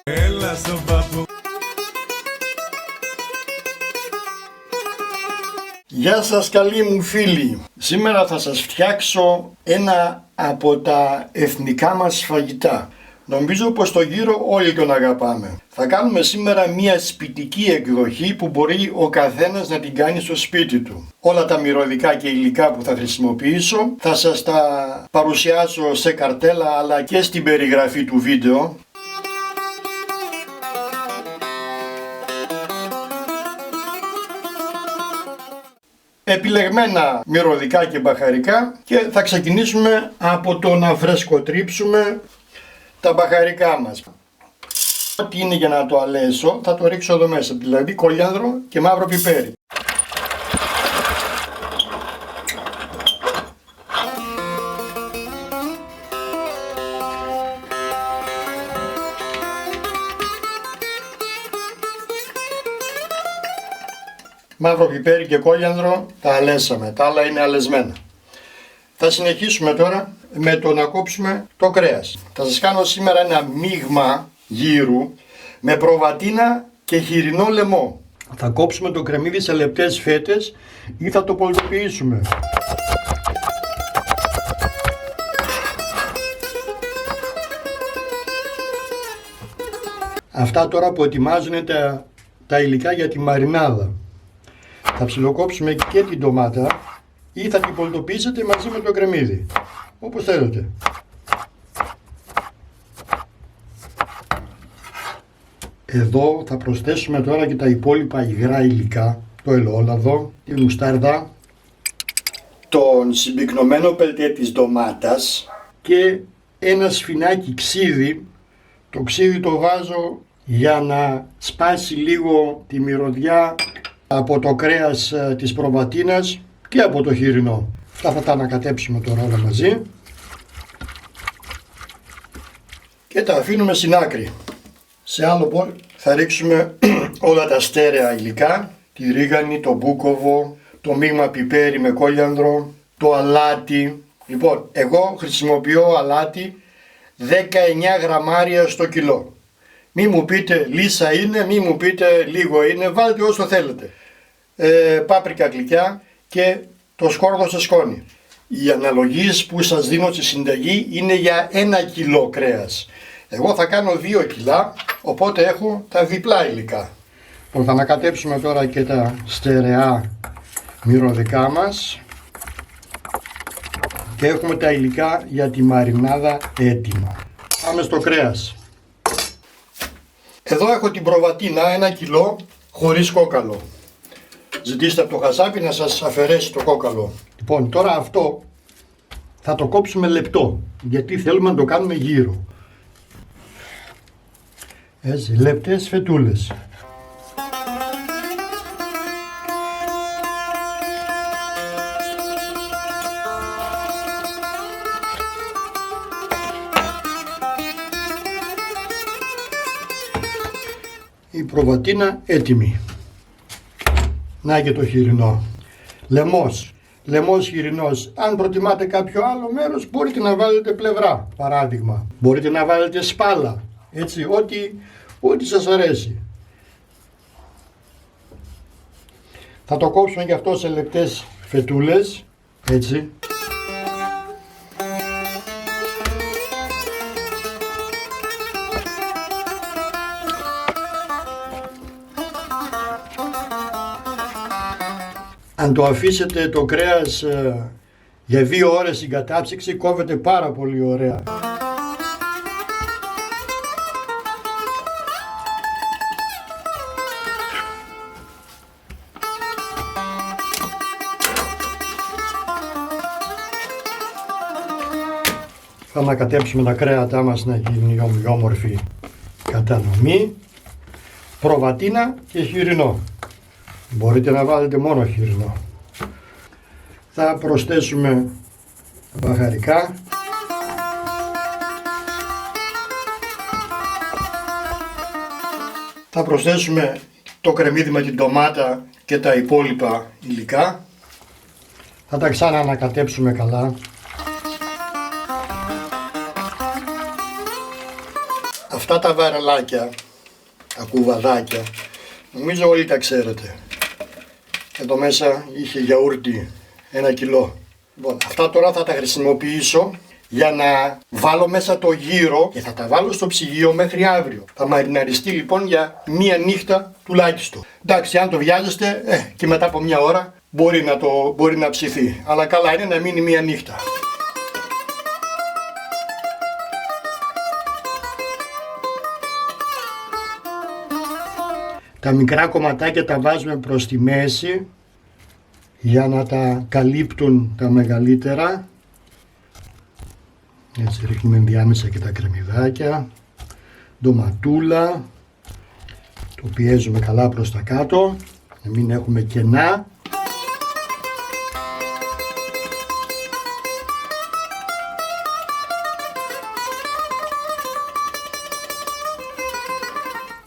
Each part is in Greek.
Έλα στον παππού. Γεια σας καλοί μου φίλοι. Σήμερα θα σας φτιάξω ένα από τα εθνικά μας φαγητά. Νομίζω πως το γύρο όλοι τον αγαπάμε. Θα κάνουμε σήμερα μια σπιτική εκδοχή που μπορεί ο καθένας να την κάνει στο σπίτι του. Όλα τα μυρωδικά και υλικά που θα χρησιμοποιήσω θα σας τα παρουσιάσω σε καρτέλα αλλά και στην περιγραφή του βίντεο. Επιλεγμένα μυρωδικά και μπαχαρικά και θα ξεκινήσουμε από το να φρεσκοτρίψουμε τα μπαχαρικά μας. Ό,τι είναι για να το αλέσω θα το ρίξω εδώ μέσα, δηλαδή κολιάνδρο και μαύρο πιπέρι. Μαύρο πιπέρι και κόλιανδρο τα αλέσαμε, τα άλλα είναι αλεσμένα. Θα συνεχίσουμε τώρα με το να κόψουμε το κρέας. Θα σας κάνω σήμερα ένα μείγμα γύρου με προβατίνα και χοιρινό λαιμό. Θα κόψουμε το κρεμμύδι σε λεπτές φέτες ή θα το πολτοποιήσουμε. Αυτά τώρα που ετοιμάζουν τα υλικά για τη μαρινάδα. Θα ψιλοκόψουμε και την ντομάτα ή θα την πολτοποιήσετε μαζί με το κρεμμύδι, όπως θέλετε. Εδώ θα προσθέσουμε τώρα και τα υπόλοιπα υγρά υλικά, το ελαιόλαδο, τη μουστάρδα, τον συμπυκνωμένο πελτέ της ντομάτας και ένα σφινάκι ξύδι. Το ξύδι το βάζω για να σπάσει λίγο τη μυρωδιά από το κρέας της προβατίνας και από το χοιρινό. Αυτά θα τα ανακατέψουμε τώρα όλα μαζί και τα αφήνουμε στην άκρη. Σε άλλο μπολ θα ρίξουμε όλα τα στέρεα υλικά, τη ρίγανη, το μπούκοβο, το μείγμα πιπέρι με κόλιανδρο, το αλάτι. Λοιπόν, εγώ χρησιμοποιώ αλάτι 19 γραμμάρια στο κιλό. Μη μου πείτε λίσα είναι, μη μου πείτε λίγο είναι, βάλτε όσο θέλετε. Πάπρικα γλυκιά και το σκόρδο σε σκόνη. Οι αναλογίες που σας δίνω στη συνταγή είναι για 1 κιλό κρέας. Εγώ θα κάνω 2 κιλά, οπότε έχω τα διπλά υλικά. Θα ανακατέψουμε τώρα και τα στερεά μυρωδικά μας και έχουμε τα υλικά για τη μαρινάδα έτοιμα. Πάμε στο κρέας. Εδώ έχω την προβατίνα 1 κιλό χωρίς κόκαλο. Ζητήστε από το χασάπι να σας αφαιρέσει το κόκαλο. Λοιπόν, τώρα αυτό θα το κόψουμε λεπτό, γιατί θέλουμε να το κάνουμε γύρω. Έτσι, λεπτές φετούλες. Η προβατίνα έτοιμη. Να και το χοιρινό. Λαιμός. Λαιμός χοιρινός. Αν προτιμάτε κάποιο άλλο μέρος μπορείτε να βάλετε πλευρά, παράδειγμα. Μπορείτε να βάλετε σπάλα. Έτσι, ό,τι σας αρέσει. Θα το κόψουμε και αυτό σε λεπτές φετούλες. Έτσι. Αν το αφήσετε το κρέας για 2 ώρες στην κατάψυξη κόβεται πάρα πολύ ωραία. Θα ανακατέψουμε τα κρέατά μας να γίνει ομοιόμορφη κατανομή. Προβατίνα και χοιρινό. Μπορείτε να βάλετε μόνο χοιρινό. Θα προσθέσουμε μπαχαρικά. Θα προσθέσουμε το κρεμμύδι με την ντομάτα και τα υπόλοιπα υλικά. Θα τα ξαναανακατέψουμε καλά. Αυτά τα βαρελάκια, τα κουβαδάκια, νομίζω όλοι τα ξέρετε. Εδώ μέσα είχε γιαούρτι 1 κιλό. Λοιπόν, αυτά τώρα θα τα χρησιμοποιήσω για να βάλω μέσα το γύρο και θα τα βάλω στο ψυγείο μέχρι αύριο. Θα μαριναριστεί λοιπόν για 1 νύχτα τουλάχιστον. Εντάξει, αν το βιάζεστε και μετά από 1 ώρα μπορεί να ψηθεί. Αλλά καλά είναι να μείνει 1 νύχτα. Τα μικρά κομματάκια τα βάζουμε προς τη μέση για να τα καλύπτουν τα μεγαλύτερα. Έτσι ρίχνουμε ενδιάμεσα και τα κρεμμυδάκια, ντοματούλα, το πιέζουμε καλά προς τα κάτω, να μην έχουμε κενά.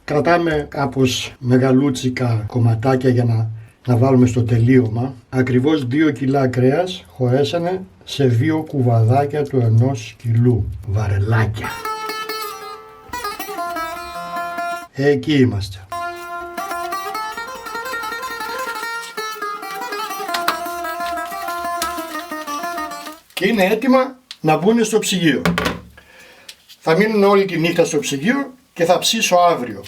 Κρατάμε κάπως μεγαλούτσικα κομματάκια για να βάλουμε στο τελείωμα. Ακριβώς 2 κιλά κρέας χωρέσανε σε 2 κουβαδάκια του 1 κιλού. Βαρελάκια. Εκεί είμαστε. Και είναι έτοιμα να μπουν στο ψυγείο. Θα μείνουν όλη τη νύχτα στο ψυγείο και θα ψήσω αύριο.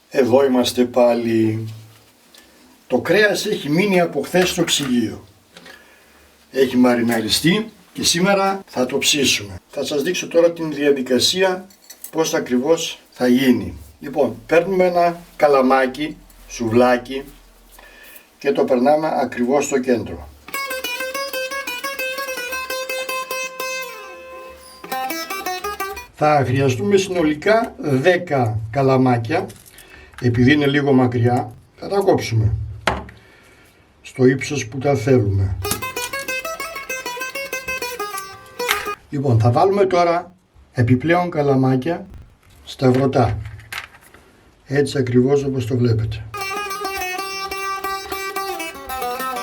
Εδώ είμαστε πάλι. Το κρέας έχει μείνει από χθες στο ψυγείο. Έχει μαριναριστεί και σήμερα θα το ψήσουμε. Θα σας δείξω τώρα την διαδικασία πώς ακριβώς θα γίνει. Λοιπόν, παίρνουμε ένα καλαμάκι, σουβλάκι και το περνάμε ακριβώς στο κέντρο. Θα χρειαστούμε συνολικά 10 καλαμάκια. Επειδή είναι λίγο μακριά, θα τα κόψουμε στο ύψος που τα θέλουμε. Λοιπόν, θα βάλουμε τώρα επιπλέον καλαμάκια σταυρωτά. Έτσι ακριβώς όπως το βλέπετε.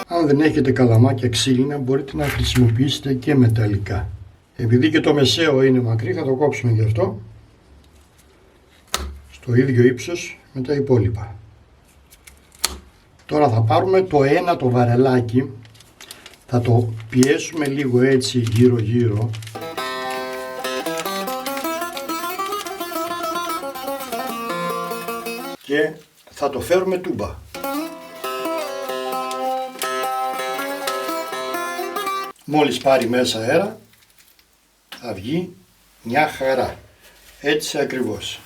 Αν δεν έχετε καλαμάκια ξύλινα, μπορείτε να χρησιμοποιήσετε και μεταλλικά. Επειδή και το μεσαίο είναι μακρύ, θα το κόψουμε γι' αυτό στο ίδιο ύψος με τα υπόλοιπα. Τώρα θα πάρουμε το ένα το βαρελάκι, θα το πιέσουμε λίγο έτσι γύρω γύρω και θα το φέρουμε τούμπα. Μόλις πάρει μέσα αέρα θα βγει μια χαρά. Έτσι ακριβώς.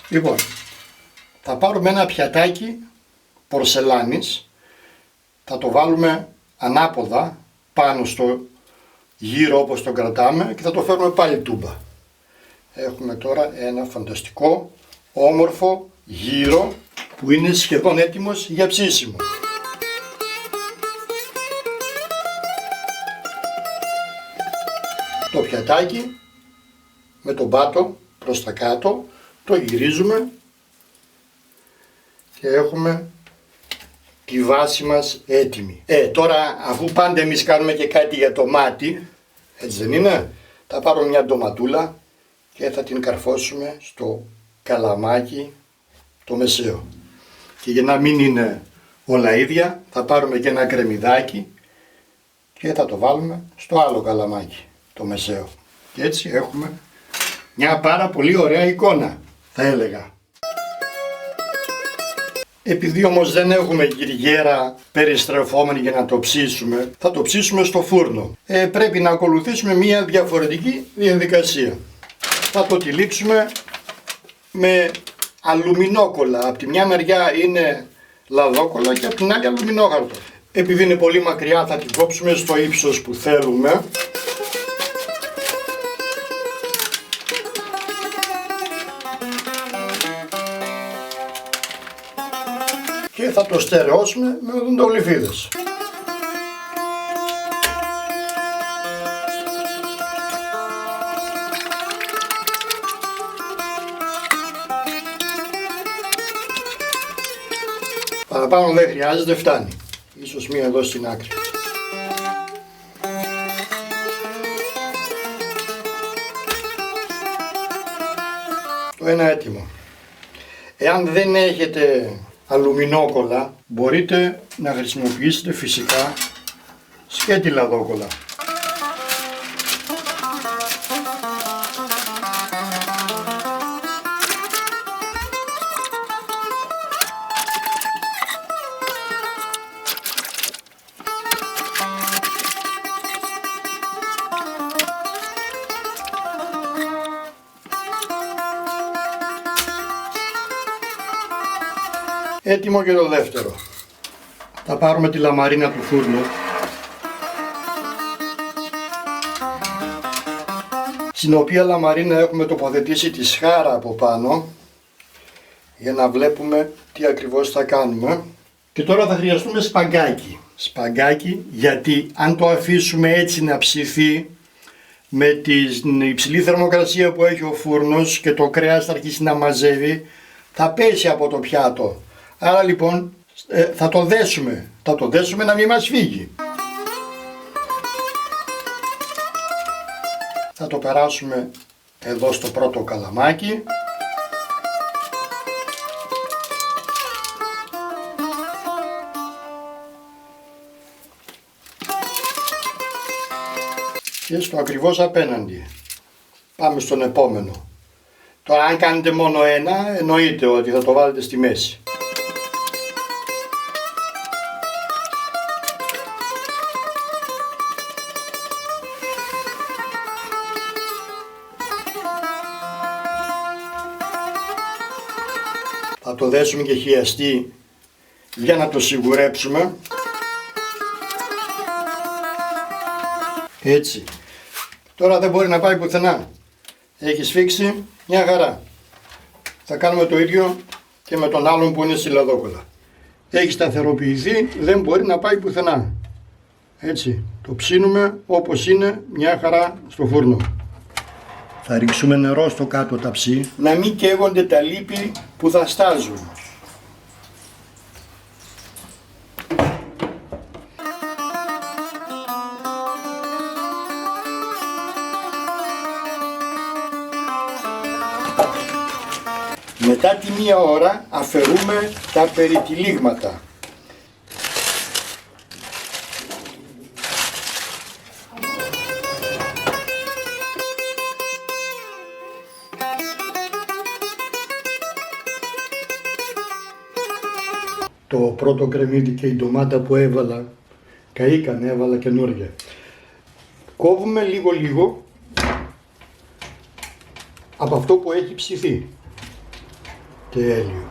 Λοιπόν, θα πάρουμε ένα πιατάκι πορσελάνης, θα το βάλουμε ανάποδα πάνω στο γύρο όπως το κρατάμε και θα το φέρουμε πάλι τούμπα. Έχουμε τώρα ένα φανταστικό, όμορφο γύρο που είναι σχεδόν έτοιμος για ψήσιμο. Το πιατάκι με τον πάτο προς τα κάτω το γυρίζουμε και έχουμε τη βάση μας έτοιμη. Τώρα αφού πάντα εμείς κάνουμε και κάτι για το μάτι, έτσι δεν είναι, θα πάρουμε μια ντοματούλα και θα την καρφώσουμε στο καλαμάκι το μεσαίο. Και για να μην είναι όλα ίδια θα πάρουμε και ένα κρεμμυδάκι και θα το βάλουμε στο άλλο καλαμάκι το μεσαίο. Και έτσι έχουμε μια πάρα πολύ ωραία εικόνα, θα έλεγα. Επειδή όμως δεν έχουμε γυριέρα περιστρεφόμενη για να το ψήσουμε, θα το ψήσουμε στο φούρνο. Πρέπει να ακολουθήσουμε μια διαφορετική διαδικασία. Θα το τυλίξουμε με αλουμινόκολλα. Από τη μια μεριά είναι λαδόκολλα και από την άλλη αλουμινόχαρτο. Επειδή είναι πολύ μακριά θα την κόψουμε στο ύψος που θέλουμε. Και θα το στερεώσουμε με οδοντογλυφίδες. Παραπάνω δεν χρειάζεται, φτάνει. Ίσως μία εδώ στην άκρη. Το ένα έτοιμο. Εάν δεν έχετε αλουμινόκολλα, μπορείτε να χρησιμοποιήσετε φυσικά σκέτιλα δόκολλα. Έτοιμο και το δεύτερο. Θα πάρουμε τη λαμαρίνα του φούρνου, στην οποία λαμαρίνα έχουμε τοποθετήσει τη σχάρα από πάνω για να βλέπουμε τι ακριβώς θα κάνουμε. Και τώρα θα χρειαστούμε σπαγκάκι. Σπαγκάκι, γιατί αν το αφήσουμε έτσι να ψηθεί με την υψηλή θερμοκρασία που έχει ο φούρνος και το κρέας θα αρχίσει να μαζεύει, θα πέσει από το πιάτο. Άρα λοιπόν θα το δέσουμε να μην μας φύγει. Θα το περάσουμε εδώ στο πρώτο καλαμάκι. Και στο ακριβώς απέναντι. Πάμε στον επόμενο. Τώρα αν κάνετε μόνο ένα, εννοείται ότι θα το βάλετε στη μέση. Θα το δέσουμε και χιαστή για να το σιγουρέψουμε. Έτσι. Τώρα δεν μπορεί να πάει πουθενά. Έχει σφίξει, μια χαρά. Θα κάνουμε το ίδιο και με τον άλλον που είναι στη λαδόκολλα. Έχει σταθεροποιηθεί, δεν μπορεί να πάει πουθενά. Έτσι. Το ψήνουμε όπως είναι, μια χαρά στο φούρνο. Θα ρίξουμε νερό στο κάτω ταψί, να μην καίγονται τα λίπη που θα στάζουν. Μετά τη μία ώρα αφαιρούμε τα περιτυλίγματα. Το πρώτο κρεμμύδι και η ντομάτα που έβαλα, καήκανε, έβαλα καινούργια. Κόβουμε λίγο από αυτό που έχει ψηθεί. Τέλειο.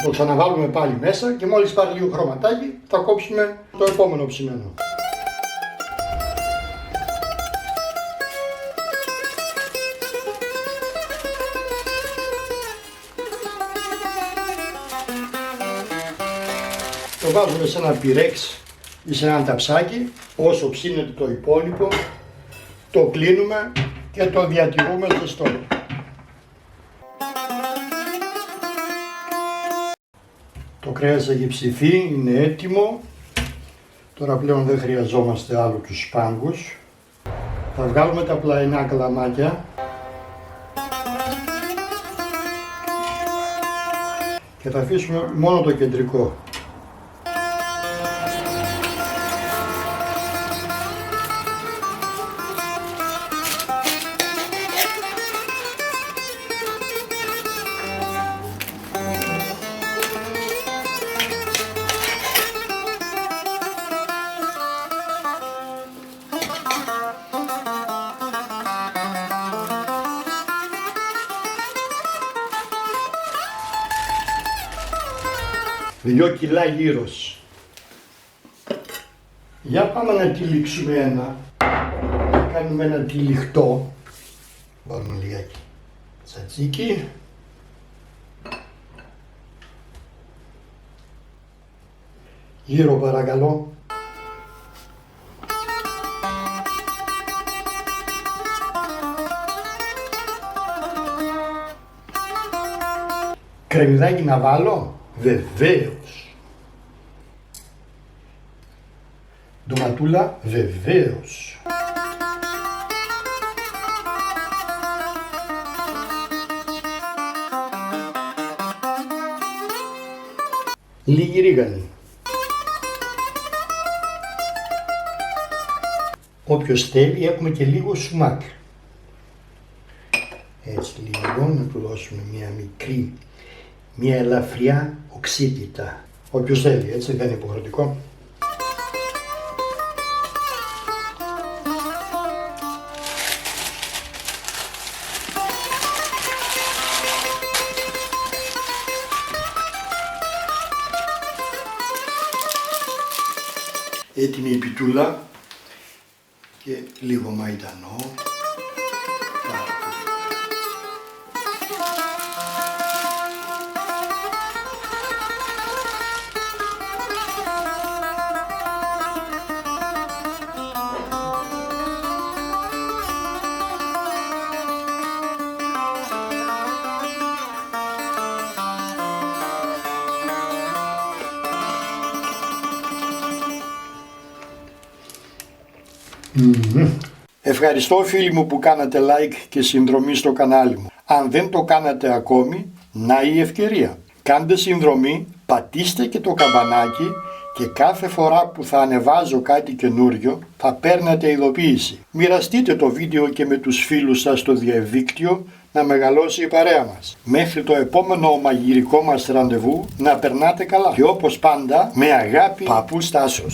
Θα το ξαναβάλουμε πάλι μέσα και μόλις πάρει λίγο χρωματάκι θα κόψουμε το επόμενο ψημένο. Το βάζουμε σε ένα πυρέξ ή σε ένα ταψάκι, όσο ψήνεται το υπόλοιπο, το κλείνουμε και το διατηρούμε ζεστό. Το κρέας έχει ψηθεί, είναι έτοιμο. Τώρα πλέον δεν χρειαζόμαστε άλλο τους σπάγκους. Θα βγάλουμε τα πλαϊνά καλαμάκια και θα αφήσουμε μόνο το κεντρικό. Δυο κιλά γύρος. Για πάμε να τυλίξουμε ένα. Να κάνουμε ένα τυλιχτό. Βάλουμε λιγάκι τσατσίκι. Γύρω παρακαλώ. Κρεμμυδάκι να βάλω? Βεβαίως. Ντοματούλα? Βεβαίως. Λίγη ρίγανη. Όποιος θέλει έχουμε και λίγο σουμάκ. Έτσι λίγο να του δώσουμε μια ελαφριά οξύτητα. Όποιος θέλει, έτσι δεν είναι υποχρεωτικό. Έτοιμη η πιτούλα και λίγο μαϊντανό. Ευχαριστώ φίλοι μου που κάνατε like και συνδρομή στο κανάλι μου. Αν δεν το κάνατε ακόμη, να η ευκαιρία. Κάντε συνδρομή, πατήστε και το καμπανάκι και κάθε φορά που θα ανεβάζω κάτι καινούριο θα παίρνετε ειδοποίηση. Μοιραστείτε το βίντεο και με τους φίλους σας στο διαδίκτυο να μεγαλώσει η παρέα μας. Μέχρι το επόμενο μαγειρικό μας ραντεβού να περνάτε καλά. Και όπως πάντα, με αγάπη, Παππούς Τάσος.